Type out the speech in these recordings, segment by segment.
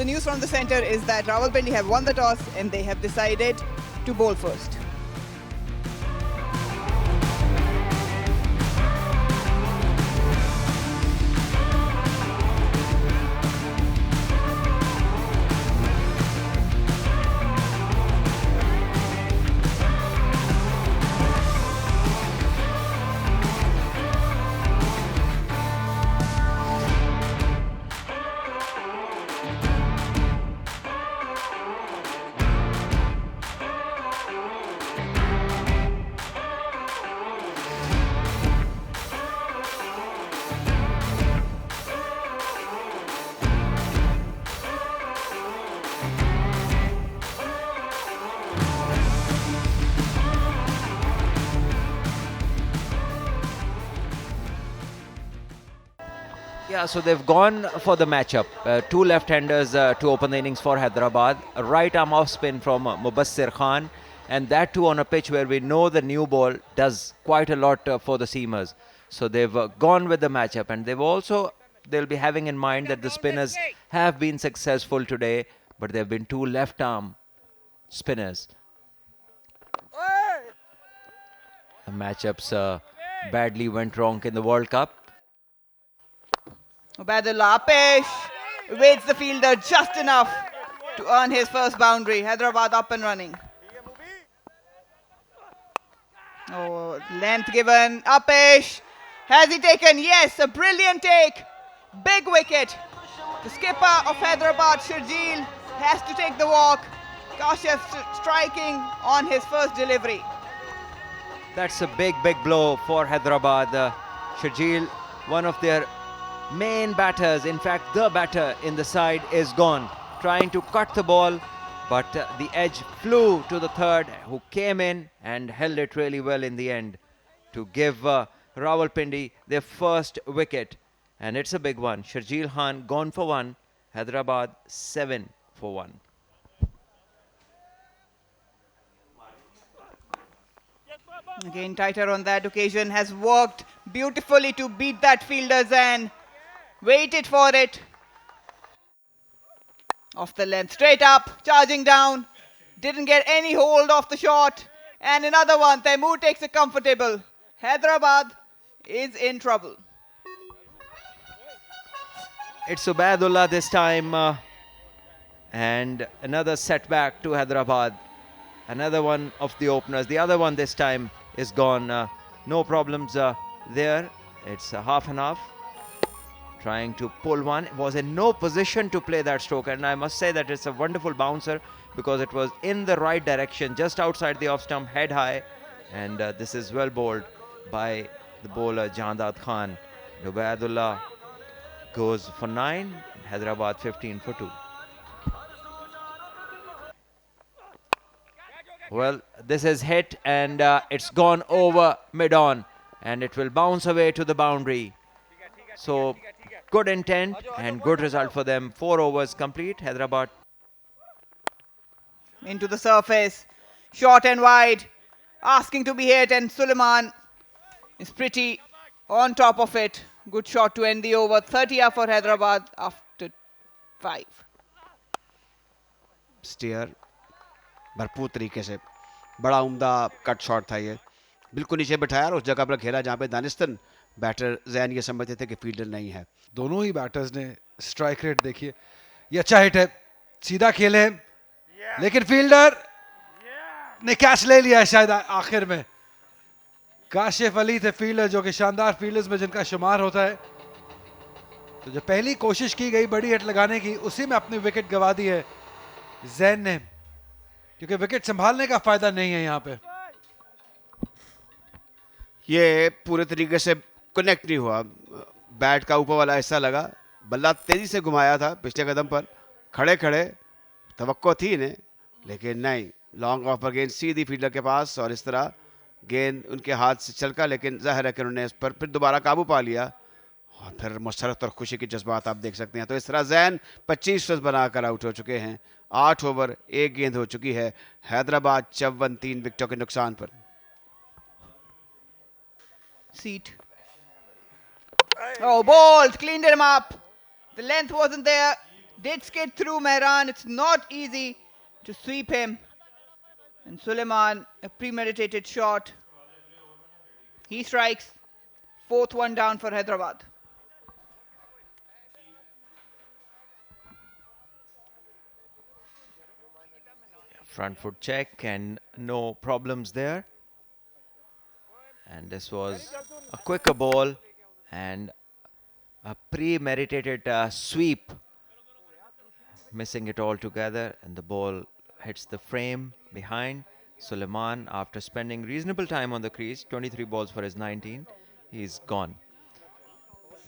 news from the centre is that Rawalpindi have won the toss and they have decided to bowl first. Yeah, so they've gone for the matchup. Two left-handers to open the innings for Hyderabad. A right arm off spin from Mubassir Khan, and that too on a pitch where we know the new ball does quite a lot for the seamers. So they've gone with the matchup, and they'll be having in mind that the spinners have been successful today, but there have been two left-arm spinners. The matchups badly went wrong in the World Cup. Ubaidullah Apesh waits the fielder just enough to earn his first boundary. Hyderabad up and running. Oh, length given. Apesh. Has he taken? Yes, a brilliant take. Big wicket. The skipper of Hyderabad, Sharjeel, has to take the walk. Kashif striking on his first delivery. That's a big blow for Hyderabad. Sharjeel, one of their main batters, in fact the batter in the side, is gone, trying to cut the ball, but the edge flew to the third, who came in and held it really well in the end to give Rawalpindi their first wicket, and it's a big one. Sharjeel Khan gone for one, Hyderabad 7 for 1. Again tighter on that occasion, has worked beautifully to beat that fielder's and waited for it. Off the length, straight up, charging down. Didn't get any hold of the shot. And another one, Taimur takes it comfortable. Hyderabad is in trouble. It's Ubaidullah this time. And another setback to Hyderabad. Another one of the openers. The other one this time is gone. No problems there. It's half and half. Trying to pull one, was in no position to play that stroke, and I must say that it's a wonderful bouncer because it was in the right direction, just outside the off stump, head high, and this is well bowled by the bowler Jahandad Khan. Ubaidullah goes for 9, Hyderabad 15 for 2. Well, this is hit and it's gone over mid-on, and it will bounce away to the boundary. So good intent and good result for them. 4 overs complete. Hyderabad into the surface, short and wide, asking to be hit, and Suleiman is pretty on top of it. Good shot to end the over. 30 up for Hyderabad after 5. Stair भरपूर तरीके से, बड़ा उम्दा cut shot था ये, बिल्कुल नीचे बिठाया और उस जगह पर खेला जहाँ पे दानिस्तान बैटर जैन ये समझते थे कि फील्डर नहीं है. दोनों ही बैटर्स ने स्ट्राइक रेट देखिए, ये अच्छा हिट है, सीधा खेले हैं, लेकिन फील्डर ने कैच ले लिया है शायद आखिर में. काशिफ अली थे फील्डर जो कि शानदार फील्डर्स में जिनका शुमार होता है. तो जो पहली कोशिश की गई बड़ी हिट लगाने की, उसी में अपनी विकेट गवा दी है जैन ने, क्योंकि विकेट संभालने का फायदा नहीं है यहाँ पे. ये पूरे तरीके से कनेक्ट नहीं हुआ, बैट का ऊपर वाला हिस्सा लगा, बल्ला तेजी से घुमाया था पिछले कदम पर, खड़े खड़े तवक्को थी इन्हें, लेकिन नहीं, लॉन्ग ऑफ पर गेंद सीधी फील्डर के पास और इस तरह गेंद उनके हाथ से चलका, लेकिन जाहिर है कि उन्होंने इस पर फिर दोबारा काबू पा लिया और फिर मसरत और खुशी के जज्बात आप देख सकते हैं. तो इस तरह जैन 25 रन बनाकर आउट हो चुके हैं. 8 ओवर 1 गेंद हो चुकी है. हैदराबाद 54 विकेटों के नुकसान पर. Seat. Oh, ball, cleaned him up. The length wasn't there. did skid through Mehran. It's not easy to sweep him. And Suleiman, a premeditated shot. He strikes. Fourth one down for Hyderabad. Front foot check and no problems there. And this was a quicker ball and a premeditated sweep, missing it all together, and the ball hits the frame behind. Suleiman, after spending reasonable time on the crease, 23 balls for his 19, he's gone.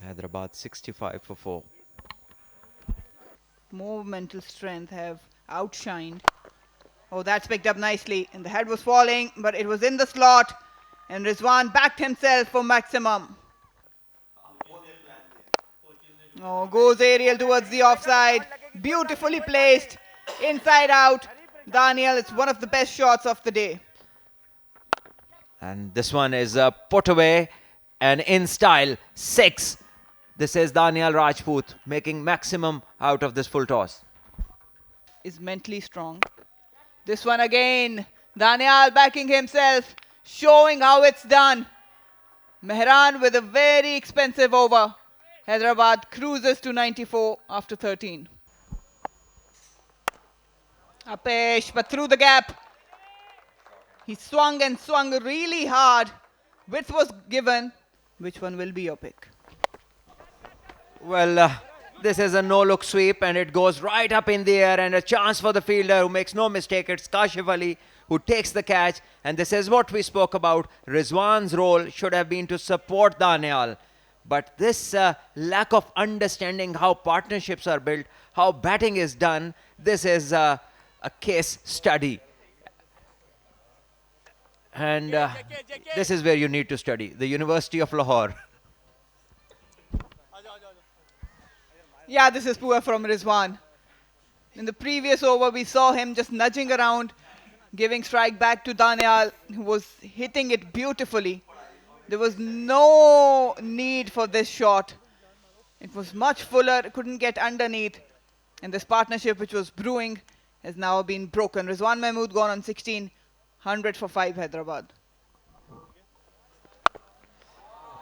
Hyderabad 65 for 4. More mental strength have outshined. Oh, that's picked up nicely. And the head was falling, but it was in the slot. And Rizwan backed himself for maximum. Oh, goes aerial towards the offside. Beautifully placed. Inside out. Daniel, it's one of the best shots of the day. And this one is put away and in style. 6. This is Daniel Rajput making maximum out of this full toss. Is mentally strong. This one again. Daniel backing himself. Showing how it's done. Mehran with a very expensive over. Hyderabad cruises to 94 after 13. Apesh, but through the gap. He swung and swung really hard. Width was given. Which one will be your pick? Well, this is a no-look sweep and it goes right up in the air, and a chance for the fielder who makes no mistake. It's Kashif Ali who takes the catch, and this is what we spoke about. Rizwan's role should have been to support Daniel. But this lack of understanding how partnerships are built, how batting is done, this is a case study. And this is where you need to study, the University of Lahore. Yeah, this is poor from Rizwan. In the previous over, we saw him just nudging around, giving strike back to Daniel, who was hitting it beautifully. There was no need for this shot. It was much fuller, couldn't get underneath. And this partnership, which was brewing, has now been broken. Rizwan Mahmood gone on 16, 100 for 5 Hyderabad.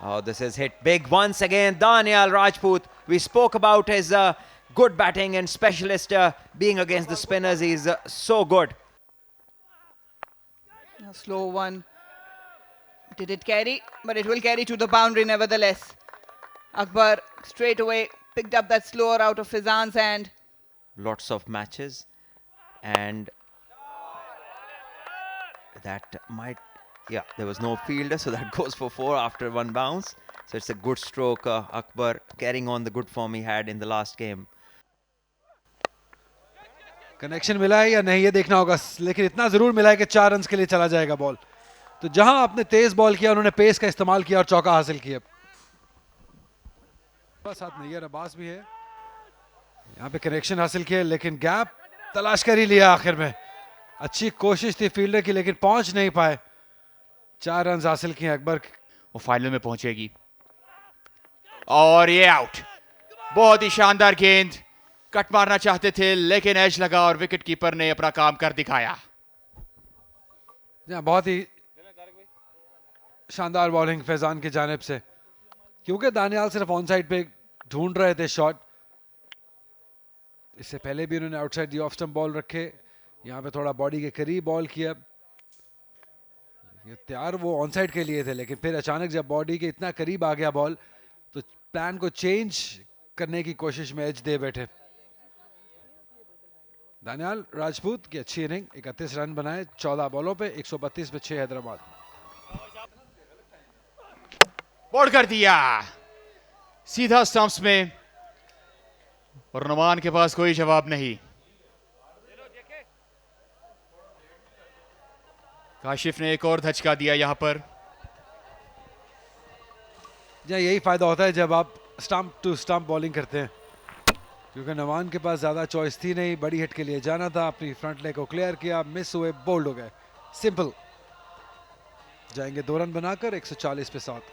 Oh, this is hit big once again. Daniel Rajput. We spoke about his good batting and specialist being against the spinners. He's so good. A slow one. Did it carry? But it will carry to the boundary nevertheless. Akbar straight away picked up that slower out of Fizan's hand. Lots of matches. And that might... Yeah, there was no fielder, so that goes for 4 after one bounce. So it's a good stroke. Akbar carrying on the good form he had in the last game. Connection मिला है या नहीं ये देखना होगा, लेकिन इतना जरूर मिला है कि 4 रन्स के लिए चला जाएगा बॉल. तो जहां आपने तेज बॉल किया उन्होंने पेस का इस्तेमाल किया और चौका हासिल किया. साथ नैयर अब्बास भी है, यहाँ पे कनेक्शन हासिल किया, लेकिन गैप तलाश कर ही लिया आखिर में. अच्छी कोशिश थी फील्डर की, लेकिन पहुंच नहीं पाए. 4 रन हासिल किए अकबर. वो फाइनल में पहुंचेगी और ये आउट. बहुत ही शानदार गेंद. कट मारना चाहते थे लेकिन एज लगा और विकेट कीपर ने अपना काम कर दिखाया. बहुत ही शानदार बॉलिंग फैजान की जानिब से, क्योंकि दानियाल सिर्फ ऑन साइड पे ढूंढ रहे थे शॉट. इससे पहले भी उन्होंने outside the off stump ball रखे. यहाँ पे थोड़ा बॉडी के करीब बॉल किया. ये तैयार वो ऑन साइड के लिए थे, लेकिन फिर अचानक जब बॉडी के इतना करीब आ गया बॉल तो प्लान को चेंज करने की कोशिश में एज दे बैठे. दानियाल राजपूत की अच्छी इनिंग. 31 रन बनाए 14 बॉलों पे. 132 पे 6 हैदराबाद. बोल्ड कर दिया सीधा स्टंप्स में और नुमान के पास कोई जवाब नहीं. काशिफ ने एक और धचका दिया यहां पर. यही फायदा होता है जब आप स्टंप टू स्टंप बॉलिंग करते हैं, क्योंकि नवान के पास ज्यादा चॉइस थी नहीं. बड़ी हिट के लिए जाना था, अपनी फ्रंट लेग को क्लियर किया, मिस हुए, बोल्ड हो गए. सिंपल. जाएंगे 2 रन बनाकर 140 पे 7.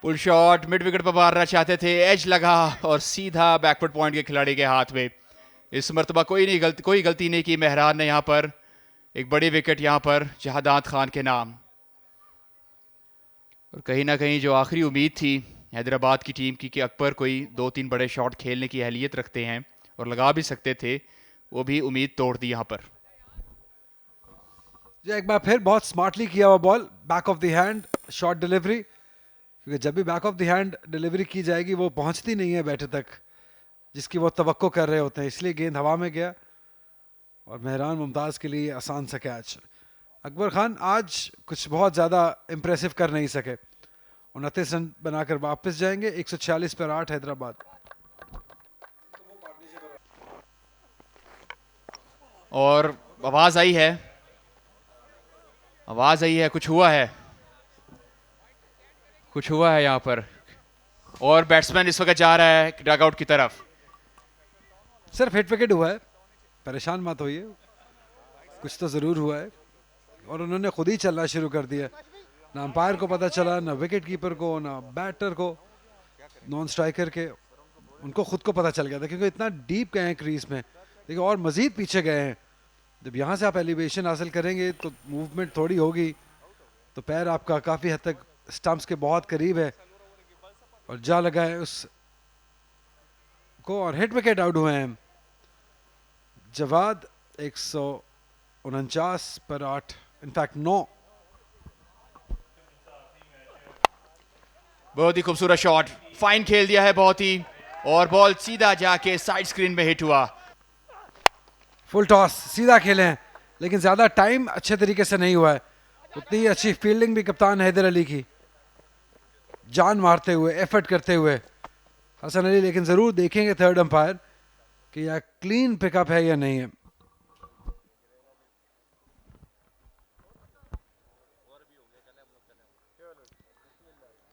पुल शॉट मिड विकेट पर मारना चाहते थे, एज लगा और सीधा बैकवर्ड पॉइंट के खिलाड़ी के हाथ में। इस मरतबा कोई गलती नहीं की मेहरान ने यहाँ पर। एक बड़ी विकेट यहाँ पर जहादात खान के नाम। और कहीं ना कहीं जो आखिरी उम्मीद थी हैदराबाद की टीम की कि अकबर कोई 2-3 बड़े शॉट खेलने की अहलियत रखते हैं और लगा भी सकते थे, वो भी उम्मीद तोड़ दी यहाँ पर। एक बार फिर बहुत स्मार्टली किया हुआ ball, back of the hand short delivery, क्योंकि जब भी back of the hand delivery की जाएगी वो पहुंचती नहीं है बैटर तक जिसकी वो तवक्को कर रहे होते हैं, इसलिए गेंद हवा में गया और मेहरान मुमताज़ के लिए आसान सा कैच। अकबर खान आज कुछ बहुत ज़्यादा इम्प्रेसिव कर नहीं सके, 29 रन बनाकर वापस जाएंगे। 146 पर 8 हैदराबाद। और आवाज आई है, कुछ हुआ है यहाँ पर। और बैट्समैन इस वक्त जा रहा है डगआउट की तरफ। सिर्फ हिट विकेट हुआ है, परेशान मत होइए, कुछ तो ज़रूर हुआ है। और उन्होंने खुद ही चलना शुरू कर दिया, ना अंपायर को पता चला, ना विकेट कीपर को, ना बैटर को, नॉन स्ट्राइकर के, उनको खुद को पता चल गया था क्योंकि इतना डीप गए हैं क्रीज में। देखिए और मजीद पीछे गए हैं। जब यहाँ से आप एलिवेशन हासिल करेंगे तो मूवमेंट थोड़ी होगी, तो पैर आपका काफ़ी हद तक स्टंप्स के बहुत करीब है और जा लगा है उस को और हिट विकेट आउट हुए हैं जवाद। 149 पर 8, इनफैक्ट 9। बहुत ही खूबसूरत शॉट, फाइन खेल दिया है बहुत ही, और बॉल सीधा जाके साइड स्क्रीन में हिट हुआ। फुल टॉस सीधा खेले हैं, लेकिन ज्यादा टाइम अच्छे तरीके से नहीं हुआ है। उतनी ही अच्छी फील्डिंग भी कप्तान हैदर अली की, जान मारते हुए, एफर्ट करते हुए हसन अली। लेकिन जरूर देखेंगे थर्ड अंपायर कि यह क्लीन पिकअप है या नहीं है।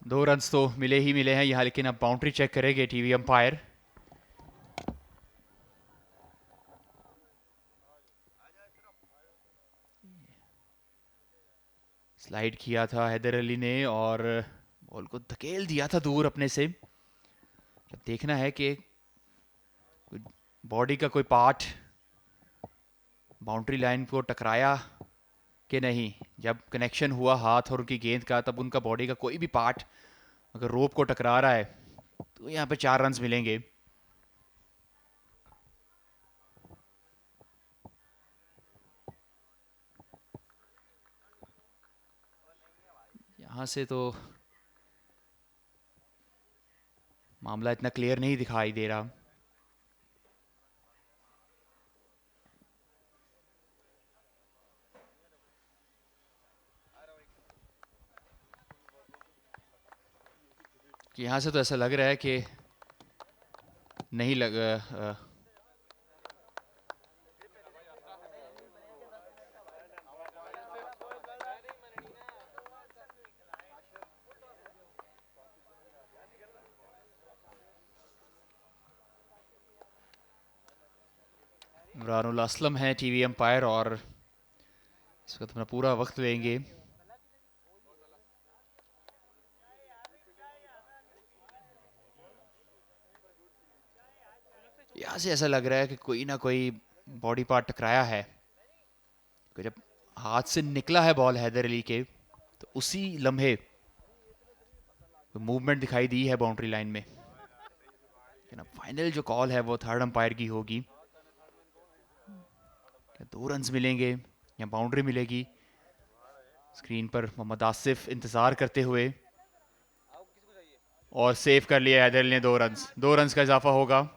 दो रन्स तो मिले ही मिले हैं यहाँ, लेकिन अब बाउंड्री चेक करेंगे टीवी अंपायर। स्लाइड किया था हैदर अली ने और बॉल को धकेल दिया था दूर अपने से। अब देखना है कि बॉडी का कोई पार्ट बाउंड्री लाइन को टकराया कि नहीं। जब कनेक्शन हुआ हाथ और उनकी गेंद का, तब उनका बॉडी का कोई भी पार्ट अगर रोप को टकरा रहा है तो यहाँ पे 4 रन्स मिलेंगे। यहाँ से तो मामला इतना क्लियर नहीं दिखाई दे रहा। कि यहाँ से तो ऐसा लग रहा है कि नहीं इमरानुल असलम है टीवी अंपायर और इस वक्त अपना पूरा वक्त लेंगे। यहाँ से ऐसा लग रहा है कि कोई ना कोई बॉडी पार्ट टकराया है। जब हाथ से निकला है बॉल हैदर अली के, तो उसी लम्हे मूवमेंट दिखाई दी है बाउंड्री लाइन में। लेकिन अब फाइनल जो कॉल है वो थर्ड अंपायर की होगी। 2 रन्स मिलेंगे या बाउंड्री मिलेगी। स्क्रीन पर मोहम्मद आसिफ इंतजार करते हुए, और सेव कर लिया हैदर अली ने 2 रन्स। 2 रन्स का इजाफा होगा।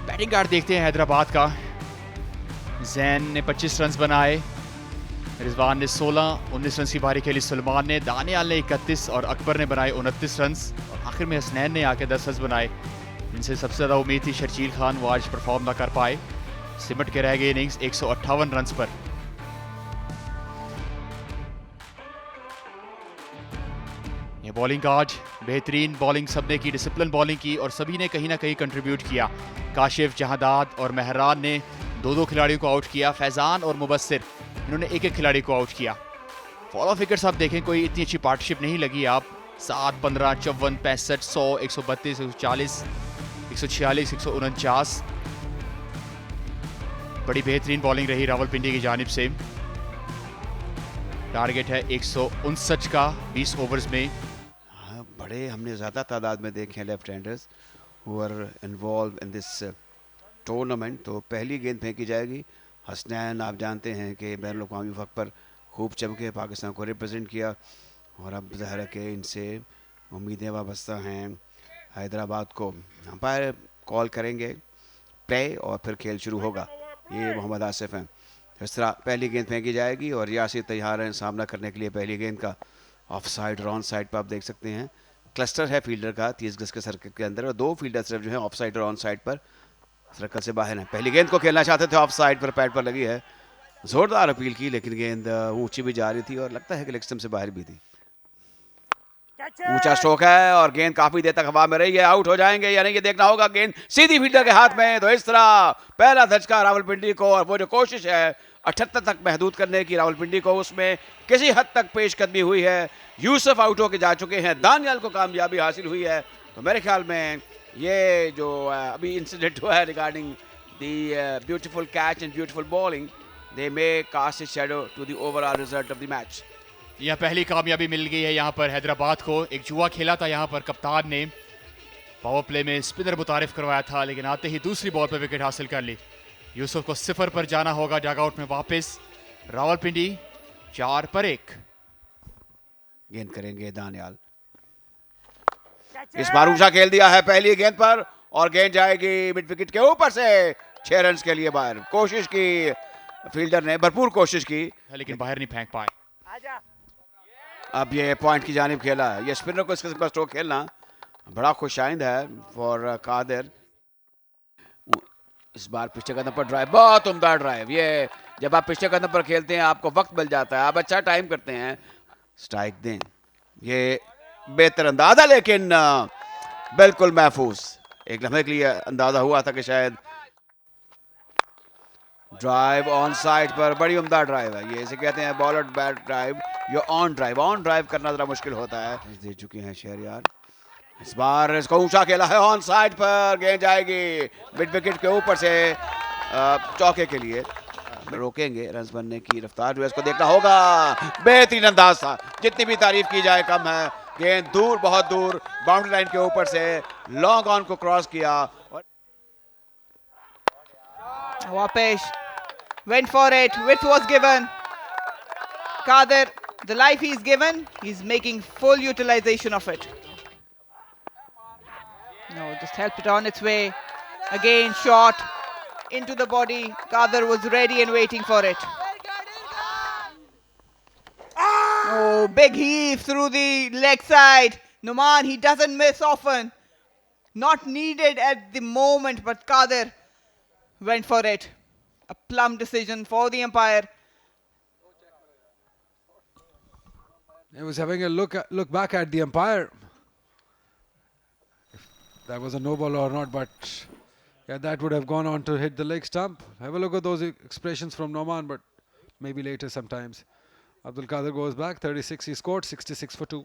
बैटिंग कार्ड देखते हैं हैदराबाद का। जैन ने 25 रन्स बनाए, रिजवान ने 16, 19 रन की पारी खेली सलमान ने, दानियाल ने 31 और अकबर ने बनाए 29 रन। और आखिर में हसनैन ने आके 10 रन बनाए, जिनसे सबसे ज़्यादा उम्मीद थी शर्जील खान, वो आज परफॉर्म ना कर पाए। सिमट के रह गए इनिंग्स 158 रन पर। ये बॉलिंग आज बेहतरीन बॉलिंग सबने की, डिसिप्लिन बॉलिंग की और सभी ने कहीं ना कहीं कंट्रीब्यूट किया। काशिफ, जहादात और मेहरान ने 2-2 खिलाड़ियों को आउट किया। फैजान और मुबस्सिर इन्होंने एक एक खिलाड़ी को आउट किया। फॉलो फिगर्स आप देखें, कोई इतनी अच्छी पार्टनरशिप नहीं लगी। आप 7, 15, 54, 65, 100, 132, 140, 146, 149। बड़ी बेहतरीन बॉलिंग रही रावलपिंडी की जानिब से। टारगेट है 159 का 20 ओवर्स में। हाँ, बड़े हमने ज़्यादा तादाद में देखे हैं left handers who are involved in this tournament. तो पहली गेंद फेंकी जाएगी। हसनैन आप जानते हैं कि बैन अवी वक्त पर खूब चमके, पाकिस्तान को रिप्रेजेंट किया, और अब ज़ाहिर है कि इनसे उम्मीदें वाबस्ता हैं। हैदराबाद को अंपायर कॉल करेंगे प्ले और फिर खेल शुरू होगा। ये मोहम्मद आसिफ हैं। इस तरह पहली गेंद फेंकी जाएगी और यासिर तैयार हैं सामना करने के लिए पहली गेंद का। ऑफ साइड और ऑन साइड पर आप देख सकते हैं क्लस्टर है फील्डर का 30 गज के सर्कल के अंदर, और 2 फील्डर सिर्फ जो है ऑफ साइड और ऑन साइड पर सर्कल से बाहर हैं। पहली गेंद को खेलना चाहते थे, ऑफ साइड पर पैड पर लगी है। जोरदार अपील की, लेकिन गेंद ऊंची भी जा रही थी और लगता है कि लेग स्टंप से बाहर भी थी। ऊंचा स्ट्रोक है और गेंद काफी देर तक हवा में रही है। आउट हो जाएंगे या नहीं ये देखना होगा। गेंद सीधी फील्डर के हाथ में। तो इस तरह पहला धचका रावलपिंडी को, और वो जो कोशिश है 78 तक महदूद करने की रावलपिंडी को, उसमें किसी हद तक पेशकदमी हुई है। यूसुफ आउट होके जा चुके हैं, दानियाल को कामयाबी हासिल हुई है। तो मेरे ख्याल में ये जो अभी इंसिडेंट हुआ है regarding the beautiful catch and beautiful bowling, they may cast a shadow to the overall result of the match. यह पहली कामयाबी मिल गई है यहाँ पर हैदराबाद को। एक जुआ खेला था यहाँ पर कप्तान ने, पावर प्ले में स्पिनर मुतारिफ करवाया था, लेकिन आते ही दूसरी बॉल पर विकेट हासिल कर ली। यूसुफ को 0 पर जाना होगा डगआउट में वापस। रावलपिंडी 4 पर 1। गेंद करेंगे दानियाल। इस बार ऊंचा खेल दिया है पहली गेंद पर, और गेंद जाएगी मिड विकेट के ऊपर से 6 रन के लिए बाहर। कोशिश की फील्डर ने, भरपूर कोशिश की, लेकिन बाहर नहीं फेंक पाए। अब ये पॉइंट की जानिब खेला। ये स्पिनर को इस किस्म का स्ट्रोक खेलना बड़ा खुशाइंद है फॉर कादिर। इस बार पिछले कदम पर ड्राइव, बहुत उम्दा ड्राइव। ये जब आप पिछले कदम पर खेलते हैं आपको वक्त मिल जाता है, आप अच्छा टाइम करते हैं, स्ट्राइक दें। ये बेहतर अंदाजा, लेकिन बिल्कुल महफूज। एक लम्हे के लिए अंदाजा हुआ था कि शायद ड्राइव ऑन साइड पर, बड़ी उम्दा ड्राइव है। ये इसे कहते हैं बॉलर बैट ड्राइव या ऑन ड्राइव। ऑन ड्राइव करना जरा मुश्किल होता है। दे चुके हैं शहरयार। इस बार इसको ऊंचा खेला है ऑन साइड पर, गेंद जाएगी मिड विकेट के ऊपर से चौके के लिए। रोकेंगे रन्स बनने की रफ्तार जो है इसको देखना होगा। बेहतरीन अंदाज था, जितनी भी तारीफ की जाए कम है। गेंद दूर, बहुत दूर, बाउंड्री लाइन के ऊपर से लॉन्ग ऑन को क्रॉस किया। Wapesh went for it. Width was given. Kadir, the life he's given, he's making full utilization of it. No, just helped it on its way. Again, shot into the body. Kadir was ready and waiting for it. Oh, big heave through the leg side. Numan, he doesn't miss often. Not needed at the moment, but Kadir went for it. A plumb decision for the umpire. He was having a look back at the umpire. If that was a no ball or not, but yeah, that would have gone on to hit the leg stump. Have a look at those expressions from Noman, but maybe later sometimes. Abdul Qadir goes back, 36 he scored, 66 for 2.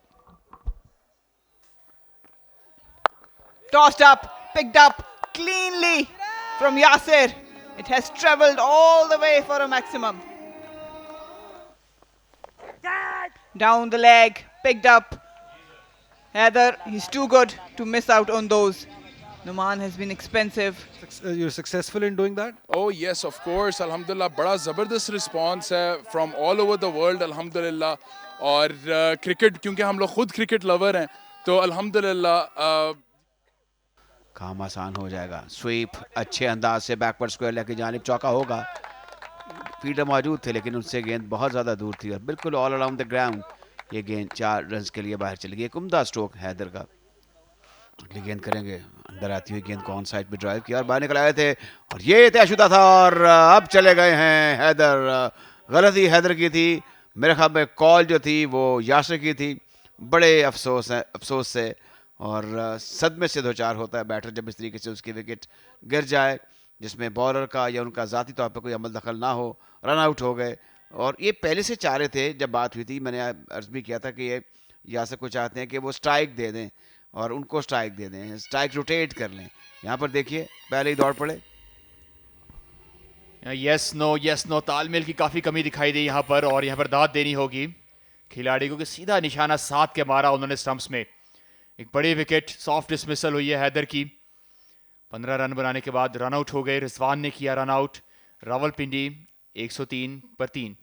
Tossed up, picked up cleanly from Yasir. It has travelled all the way for a maximum. Down the leg, picked up. Heather, he's too good to miss out on those. Numan has been expensive. You're successful in doing that? Oh yes, of course. Alhamdulillah, बड़ा ज़बरदस्त response है from all over the world. Alhamdulillah. और cricket, क्योंकि हम लोग खुद cricket lover हैं, तो अल्हम्दुलिल्लाह काम आसान हो जाएगा। स्वीप अच्छे अंदाज से बैकवर्ड स्क्वायर लेके जानिब चौका होगा। फील्डर मौजूद थे, लेकिन उनसे गेंद बहुत ज़्यादा दूर थी और बिल्कुल ऑल अराउंड द ग्राउंड ये गेंद 4 रन के लिए बाहर चली गई। एक उम्दा स्ट्रोक हैदर का। अगली गेंद करेंगे, अंदर आती हुई गेंद को ऑन साइड पे ड्राइव किया और बाहर निकल आए थे, और ये तयशुदा था, और अब चले गए हैं हैदर। गलती हैदर की थी। मेरे ख्याल में कॉल जो थी वो यासिर की थी। बड़े अफसोस से और सदमे से दो चार होता है बैटर जब इस तरीके से उसकी विकेट गिर जाए, जिसमें बॉलर का या उनका ज़ाती तौर पर कोई अमल दखल ना हो, रन आउट हो गए। और ये पहले से चाह रहे थे, जब बात हुई थी मैंने अर्ज भी किया था कि ये यासर को चाहते हैं कि वो स्ट्राइक दे दें और उनको स्ट्राइक दे दें, स्ट्राइक रोटेट कर लें। यहाँ पर देखिए पहले ही दौड़ पड़े। यस नो तालमेल की काफ़ी कमी दिखाई दी यहाँ पर, और यहाँ पर दाद देनी होगी खिलाड़ी को कि सीधा निशाना 7 के मारा उन्होंने स्टंप्स में। एक बड़ी विकेट, सॉफ्ट डिसमिसल हुई है हैदर की। 15 रन बनाने के बाद रन आउट हो गए। रिजवान ने किया रन आउट। रावलपिंडी 103 पर 3।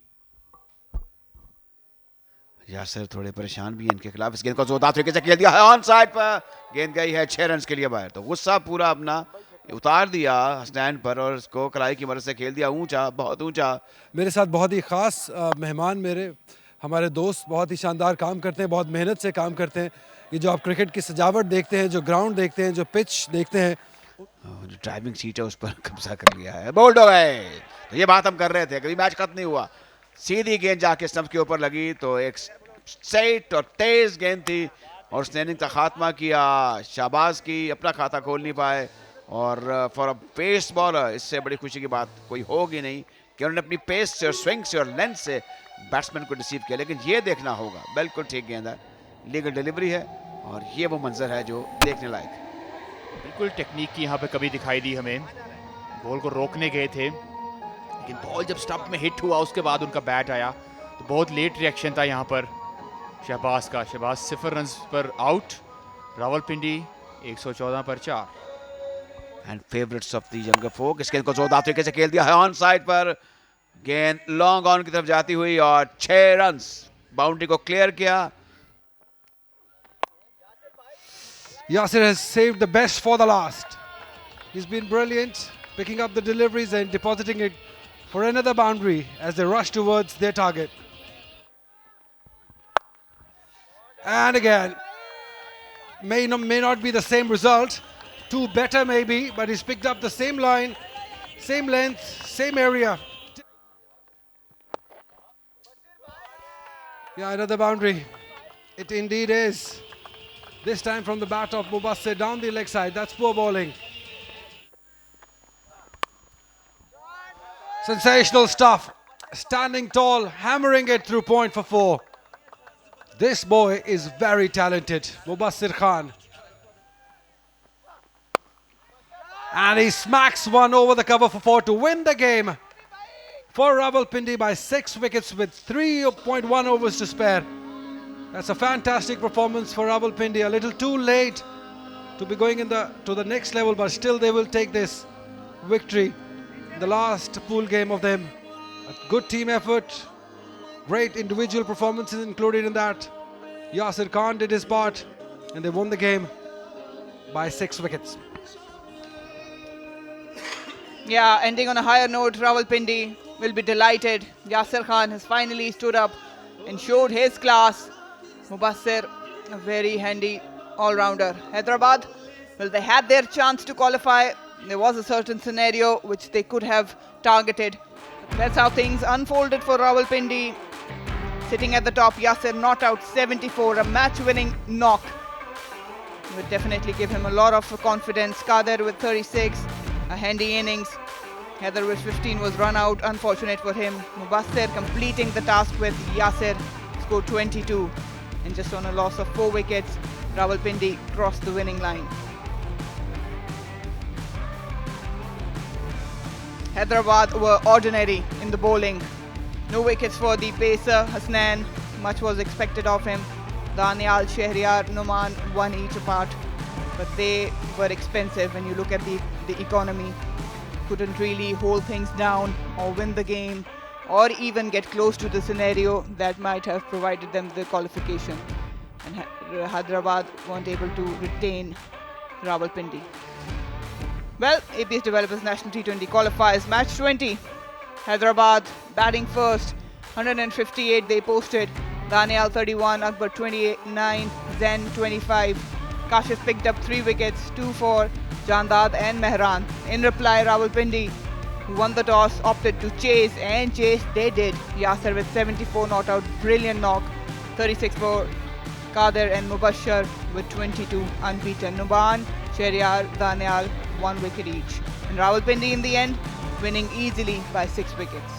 यासर थोड़े परेशान भी हैं इनके खिलाफ। इस गेंद को जोरदार तरीके से खेल दिया है ऑन साइड पर, गेंद गई है 6 रन के लिए बाहर। तो गुस्सा पूरा अपना उतार दिया हसनैन पर और इसको कलाई की मदद से खेल दिया ऊंचा, बहुत ऊंचा। मेरे साथ बहुत ही ख़ास मेहमान, मेरे हमारे दोस्त बहुत ही शानदार काम करते हैं, बहुत मेहनत से काम करते हैं। ये जो आप क्रिकेट की सजावट देखते हैं, जो ग्राउंड देखते हैं, जो पिच देखते हैं, जो ड्राइविंग सीट है उस पर कब्जा कर लिया है। बोल्ड हो गए। तो ये बात हम कर रहे थे, कभी मैच खत्म नहीं हुआ। सीधी गेंद जाके स्टंप के ऊपर लगी तो एक स्ट्रेट और तेज गेंद थी और उसने इनिंग का खात्मा किया। शाबाज की, अपना खाता खोल नहीं पाए। और फॉर अ पेस बॉलर इससे बड़ी खुशी की बात कोई होगी नहीं कि उन्होंने अपनी पेस से और स्विंग से और लेंथ से बैट्समैन को रिसीव किया। लेकिन ये देखना होगा, बिल्कुल ठीक गेंद है, लीगल डिलीवरी है और ये वो मंजर है जो देखने लायक है। बिल्कुल टेक्निक की यहाँ पे कभी दिखाई दी हमें। बॉल को रोकने गए थे लेकिन बॉल जब स्टंप में हिट हुआ उसके बाद उनका बैट आया तो बहुत लेट रिएक्शन था यहाँ पर शहबाज का। शहबाज 0 रन पर आउट। रावलपिंडी 114 पर 4। And favourites of the younger folk. इस गेंद को जोरदार तरीके से खेल दिया है ऑन साइड पर, गेंद लॉन्ग ऑन की तरफ जाती हुई और 6 रन, बाउंड्री को क्लियर किया। Yasir has saved the best for the last. He's been brilliant, picking up the deliveries and depositing it for another boundary as they rush towards their target. And again, may not be the same result, 2 better maybe, but he's picked up the same line, same length, same area. Yeah, another boundary. It indeed is. This time from the bat of Mubassir down the leg side. That's poor bowling. Sensational stuff. Standing tall, hammering it through point for 4. This boy is very talented, Mubassir Khan. And he smacks one over the cover for 4 to win the game for Rawalpindi by 6 wickets with 3.1 overs to spare. That's a fantastic performance for Rawalpindi. A little too late to be going to the next level, but still they will take this victory. The last pool game of them. A good team effort, great individual performances included in that. Yasir Khan did his part and they won the game by 6 wickets. Yeah, ending on a higher note, Rawalpindi will be delighted. Yasir Khan has finally stood up and showed his class. Mubassir, a very handy all-rounder. Hyderabad, well, they had their chance to qualify. There was a certain scenario which they could have targeted. That's how things unfolded for Rawalpindi. Sitting at the top, Yasir not out 74, a match-winning knock. Would definitely give him a lot of confidence. Kader with 36, a handy innings. Heather with 15 was run out, unfortunate for him. Mubassir completing the task with Yasir, scored 22. And just on a loss of 4 wickets, Rawalpindi crossed the winning line. Hyderabad were ordinary in the bowling. No wickets for the pacer, Hasnain. Much was expected of him. Danial, Shehryar, Numan, 1 each apart. But they were expensive when you look at the economy. Couldn't really hold things down or win the game, or even get close to the scenario that might have provided them the qualification. And Hyderabad weren't able to retain Rawalpindi. Well, ABS Developers National T20 qualifiers, match 20. Hyderabad batting first, 158 they posted. Danial 31, Akbar 29, Zen 25. Kashif picked up 3 wickets, 2 for Jandad and Mehran. In reply, Rawalpindi, who won the toss, opted to chase, and chase they did. Yasir with 74 not out, brilliant knock. 36 for Kader and Mubashir with 22 unbeaten. Numan, Shehryar, Danial, 1 wicket each. And Rawalpindi in the end, winning easily by 6 wickets.